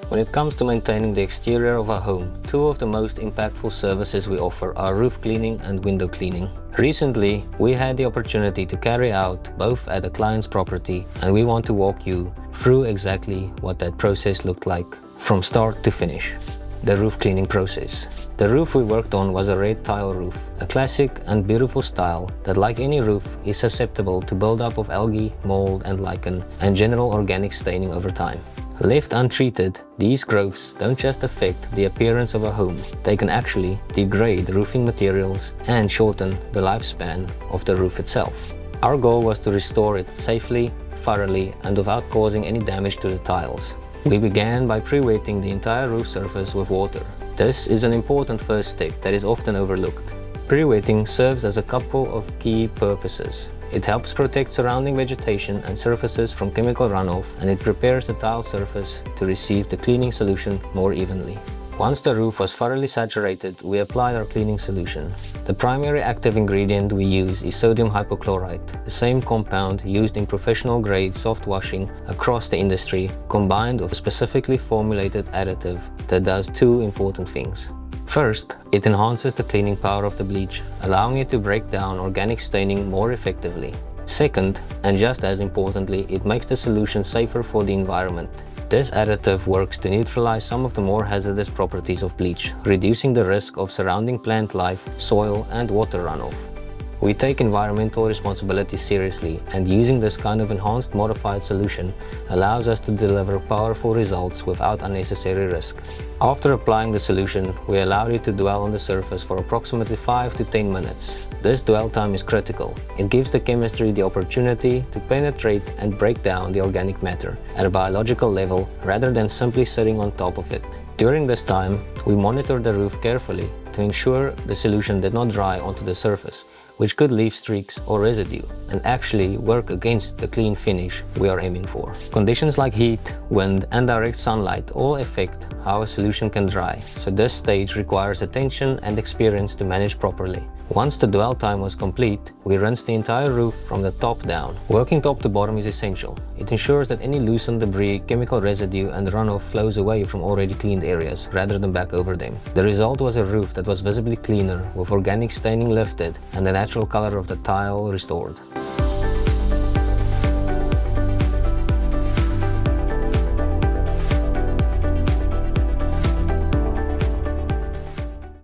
When it comes to maintaining the exterior of a home, two of the most impactful services we offer are roof cleaning and window cleaning. Recently, we had the opportunity to carry out both at a client's property, and we want to walk you through exactly what that process looked like from start to finish. The roof cleaning process. The roof we worked on was a red tile roof, a classic and beautiful style that, like any roof, is susceptible to buildup of algae, mold and lichen and general organic staining over time. Left untreated, these growths don't just affect the appearance of a home, they can actually degrade roofing materials and shorten the lifespan of the roof itself. Our goal was to restore it safely, thoroughly and without causing any damage to the tiles. We began by pre-wetting the entire roof surface with water. This is an important first step that is often overlooked. Pre-wetting serves as a couple of key purposes. It helps protect surrounding vegetation and surfaces from chemical runoff, and it prepares the tile surface to receive the cleaning solution more evenly. Once the roof was thoroughly saturated, we applied our cleaning solution. The primary active ingredient we use is sodium hypochlorite, the same compound used in professional grade soft washing across the industry, combined with a specifically formulated additive that does two important things. First, it enhances the cleaning power of the bleach, allowing it to break down organic staining more effectively. Second, and just as importantly, it makes the solution safer for the environment. This additive works to neutralize some of the more hazardous properties of bleach, reducing the risk of surrounding plant life, soil and water runoff. We take environmental responsibility seriously, and using this kind of enhanced modified solution allows us to deliver powerful results without unnecessary risk. After applying the solution, we allow it to dwell on the surface for approximately 5 to 10 minutes. This dwell time is critical. It gives the chemistry the opportunity to penetrate and break down the organic matter at a biological level rather than simply sitting on top of it. During this time, we monitor the roof carefully to ensure the solution did not dry onto the surface, which could leave streaks or residue and actually work against the clean finish we are aiming for. Conditions like heat, wind and direct sunlight all affect how a solution can dry, so this stage requires attention and experience to manage properly. Once the dwell time was complete, we rinsed the entire roof from the top down. Working top to bottom is essential. It ensures that any loosened debris, chemical residue and runoff flows away from already cleaned areas rather than back over them. The result was a roof that was visibly cleaner, with organic staining lifted and the natural color of the tile restored.